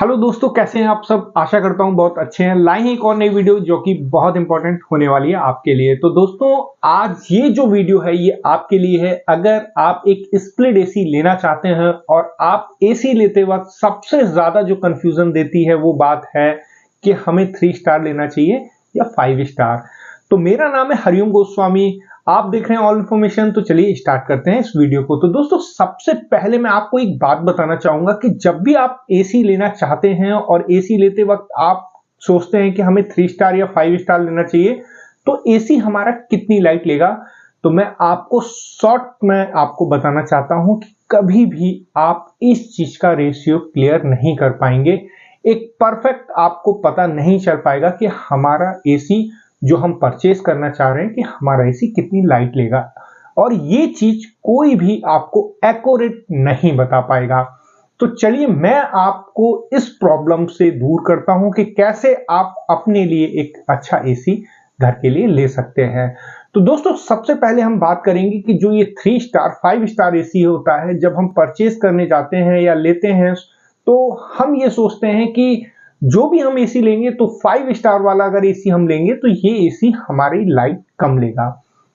Hello दोस्तों, कैसे हैं आप सब। आशा करता हूं बहुत अच्छे हैं। लाए हैं एक और नई वीडियो जो कि बहुत इंपॉर्टेंट होने वाली है आपके लिए। तो दोस्तों, आज ये जो वीडियो है ये आपके लिए है। अगर आप एक स्प्लिट एसी लेना चाहते हैं और आप एसी लेते वक्त सबसे ज्यादा जो कंफ्यूजन देती है वो बात है कि हमें 3 स्टार लेना चाहिए या 5 स्टार। तो मेरा नाम है हरिओम गोस्वामी, आप देख रहे हैं ऑल इन्फॉर्मेशन। तो चलिए स्टार्ट करते हैं इस वीडियो को। तो दोस्तों, सबसे पहले मैं आपको एक बात बताना चाहूंगा कि जब भी आप एसी लेना चाहते हैं और एसी लेते वक्त आप सोचते हैं कि हमें 3 स्टार या 5 स्टार लेना चाहिए, तो एसी हमारा कितनी लाइट लेगा, तो मैं आपको शॉर्ट में आपको बताना चाहता हूं कि कभी भी आप इस चीज का रेशियो क्लियर नहीं कर पाएंगे। एक परफेक्ट आपको पता नहीं चल पाएगा कि हमारा एसी जो हम परचेज करना चाह रहे हैं कि हमारा एसी कितनी लाइट लेगा, और ये चीज कोई भी आपको एक्यूरेट नहीं बता पाएगा। तो चलिए मैं आपको इस प्रॉब्लम से दूर करता हूं कि कैसे आप अपने लिए एक अच्छा एसी घर के लिए ले सकते हैं। तो दोस्तों, सबसे पहले हम बात करेंगे कि जो ये 3 स्टार 5 स्टार एसी होता है, जब हम परचेज करने जाते हैं या लेते हैं तो हम ये सोचते हैं कि जो भी हम एसी लेंगे तो 5 स्टार वाला अगर एसी हम लेंगे तो ये एसी हमारी लाइट कम लेगा।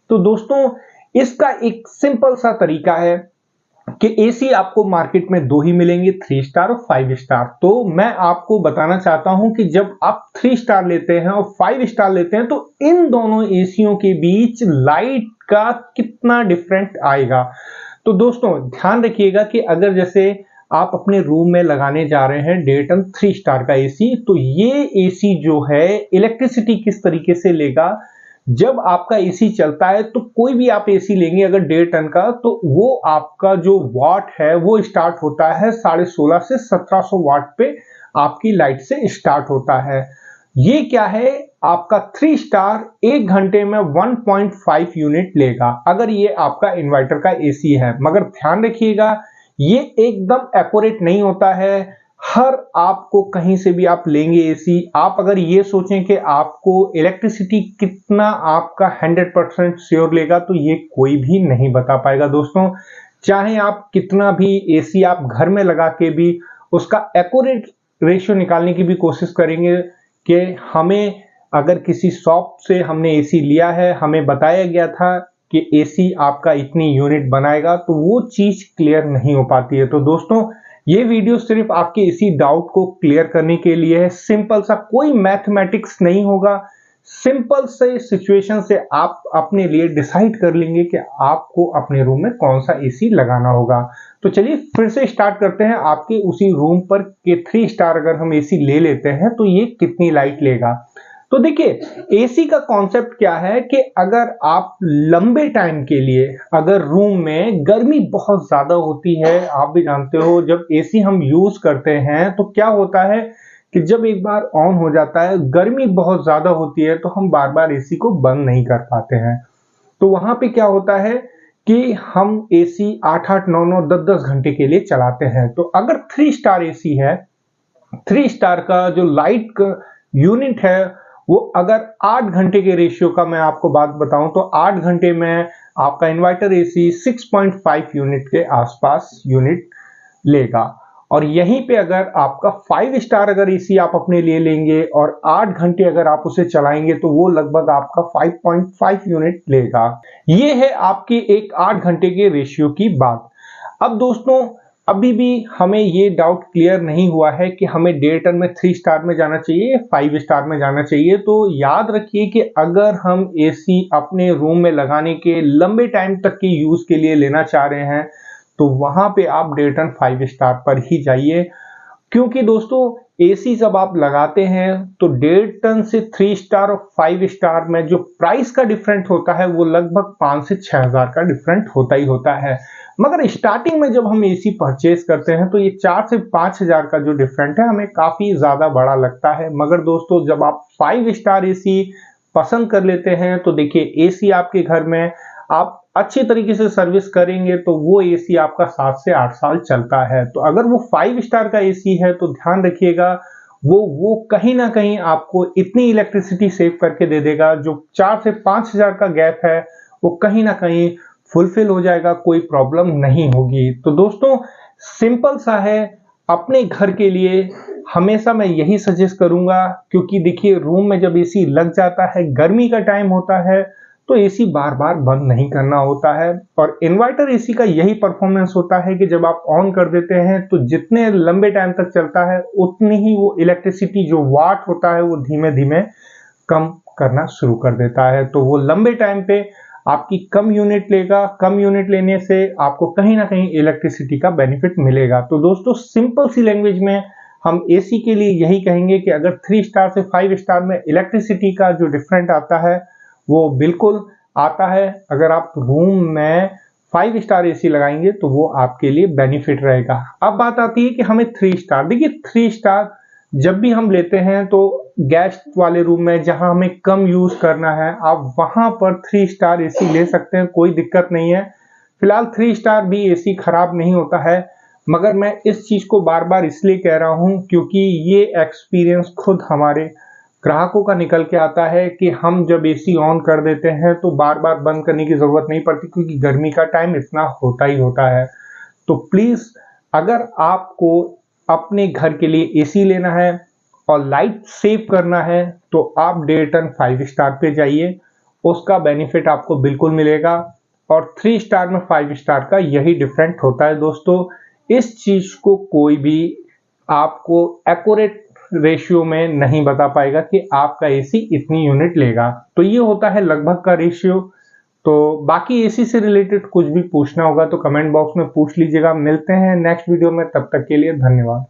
तो दोस्तों, इसका एक सिंपल सा तरीका है कि एसी आपको मार्केट में 2 ही मिलेंगे, 3 स्टार और 5 स्टार। तो मैं आपको बताना चाहता हूं कि जब आप 3 स्टार लेते हैं और 5 स्टार लेते हैं तो इन दोनों एसियों के बीच लाइट का कितना डिफरेंट आएगा। तो दोस्तों, ध्यान रखिएगा कि अगर जैसे आप अपने रूम में लगाने जा रहे हैं डेटन 3 स्टार का एसी, तो ये एसी जो है इलेक्ट्रिसिटी किस तरीके से लेगा। जब आपका एसी चलता है तो कोई भी आप एसी लेंगे अगर 1.5 टन का, तो वो आपका जो वाट है वो स्टार्ट होता है 1650 से 1700 वाट पे आपकी लाइट से स्टार्ट होता है। ये क्या है, आपका 3 स्टार 1 घंटे में 1.5 यूनिट लेगा अगर ये आपका इन्वर्टर का एसी है। मगर ध्यान रखिएगा, ये एकदम एक्यूरेट नहीं होता है। हर आपको कहीं से भी आप लेंगे एसी, आप अगर ये सोचें कि आपको इलेक्ट्रिसिटी कितना आपका 100% श्योर लेगा, तो ये कोई भी नहीं बता पाएगा दोस्तों। चाहे आप कितना भी एसी आप घर में लगा के भी उसका एक्यूरेट रेशियो निकालने की भी कोशिश करेंगे कि हमें अगर किसी शॉप से हमने एसी लिया है, हमें बताया गया था कि एसी आपका इतनी यूनिट बनाएगा, तो वो चीज क्लियर नहीं हो पाती है। तो दोस्तों, ये वीडियो सिर्फ आपके इसी डाउट को क्लियर करने के लिए है। सिंपल सा, कोई मैथमेटिक्स नहीं होगा। सिंपल से सिचुएशन से आप अपने लिए डिसाइड कर लेंगे कि आपको अपने रूम में कौन सा एसी लगाना होगा। तो चलिए फिर से स्टार्ट करते हैं आपके उसी रूम पर कि 3 स्टार अगर हम एसी ले लेते हैं तो ये कितनी लाइट लेगा। तो देखिए, एसी का कॉन्सेप्ट क्या है कि अगर आप लंबे टाइम के लिए, अगर रूम में गर्मी बहुत ज्यादा होती है, आप भी जानते हो जब एसी हम यूज करते हैं तो क्या होता है कि जब एक बार ऑन हो जाता है, गर्मी बहुत ज्यादा होती है, तो हम बार बार एसी को बंद नहीं कर पाते हैं। तो वहां पे क्या होता है कि हम एसी 8-8 9-9 10-10 घंटे के लिए चलाते हैं। तो अगर 3 स्टार एसी है, 3 स्टार का जो लाइट का यूनिट है वो अगर 8 घंटे के रेशियो का मैं आपको बात बताऊं तो 8 घंटे में आपका इन्वर्टर एसी 6.5 यूनिट के आसपास यूनिट लेगा। और यहीं पे अगर आपका 5 स्टार अगर एसी आप अपने लिए लेंगे और 8 घंटे अगर आप उसे चलाएंगे तो वो लगभग आपका 5.5 यूनिट लेगा। ये है आपकी एक 8 घंटे के रेशियो की बात। अब दोस्तों, अभी भी हमें ये डाउट क्लियर नहीं हुआ है कि हमें 1.5 टन में 3 स्टार में जाना चाहिए या 5 स्टार में जाना चाहिए। तो याद रखिए कि अगर हम एसी अपने रूम में लगाने के लंबे टाइम तक के यूज के लिए लेना चाह रहे हैं तो वहां पे आप 1.5 टन 5 स्टार पर ही जाइए। क्योंकि दोस्तों, एसी जब आप लगाते हैं तो 1.5 टन से 3 स्टार और 5 स्टार में जो प्राइस का डिफरेंट होता है वो लगभग 5 से 6 हजार का डिफरेंट होता ही होता है। मगर स्टार्टिंग में जब हम एसी परचेज करते हैं तो ये 4 से 5 हजार का जो डिफरेंट है हमें काफी ज्यादा बड़ा लगता है। मगर दोस्तों, जब आप 5 स्टार एसी पसंद कर लेते हैं तो देखिए, एसी आपके घर में आप अच्छी तरीके से सर्विस करेंगे तो वो एसी आपका 7 से 8 साल चलता है। तो अगर वो 5 स्टार का एसी है तो ध्यान रखिएगा, वो कहीं ना कहीं आपको इतनी इलेक्ट्रिसिटी सेव करके दे देगा, जो 4 से 5 हजार का गैप है वो कहीं ना कहीं फुलफिल हो जाएगा, कोई प्रॉब्लम नहीं होगी। तो दोस्तों, सिंपल सा है, अपने घर के लिए हमेशा मैं यही सजेस्ट करूंगा, क्योंकि देखिए रूम में जब एसी लग जाता है, गर्मी का टाइम होता है, तो एसी बार बार बंद नहीं करना होता है। और इन्वर्टर एसी का यही परफॉर्मेंस होता है कि जब आप ऑन कर देते हैं तो जितने लंबे टाइम तक चलता है उतनी ही वो इलेक्ट्रिसिटी जो वाट होता है वो धीमे धीमे कम करना शुरू कर देता है। तो वो लंबे टाइम पे आपकी कम यूनिट लेगा, कम यूनिट लेने से आपको कहीं ना कहीं इलेक्ट्रिसिटी का बेनिफिट मिलेगा। तो दोस्तों सिंपल सी लैंग्वेज में हम एसी के लिए यही कहेंगे कि अगर 3 स्टार से 5 स्टार में इलेक्ट्रिसिटी का जो डिफरेंट आता है वो बिल्कुल आता है। अगर आप रूम में 5 स्टार एसी लगाएंगे तो वो आपके लिए बेनिफिट रहेगा। अब बात आती है कि हमें 3 स्टार, देखिए 3 स्टार जब भी हम लेते हैं तो गेस्ट वाले रूम में जहां हमें कम यूज करना है, आप वहां पर 3 स्टार एसी ले सकते हैं, कोई दिक्कत नहीं है। फिलहाल 3 स्टार भी एसी खराब नहीं होता है, मगर मैं इस चीज को बार बार इसलिए कह रहा हूं क्योंकि ये एक्सपीरियंस खुद हमारे ग्राहकों का निकल के आता है कि हम जब एसी ऑन कर देते हैं तो बार बार बंद करने की जरूरत नहीं पड़ती, क्योंकि गर्मी का टाइम इतना होता ही होता है। तो प्लीज अगर आपको अपने घर के लिए एसी लेना है और लाइट सेव करना है तो आप डेटन 5 स्टार पे जाइए, उसका बेनिफिट आपको बिल्कुल मिलेगा। और 3 स्टार में 5 स्टार का यही डिफरेंट होता है दोस्तों। इस चीज को कोई भी आपको एक्यूरेट रेशियो में नहीं बता पाएगा कि आपका एसी इतनी यूनिट लेगा। तो ये होता है लगभग का रेशियो। तो बाकी एसी से रिलेटेड कुछ भी पूछना होगा तो कमेंट बॉक्स में पूछ लीजिएगा। मिलते हैं नेक्स्ट वीडियो में, तब तक के लिए धन्यवाद।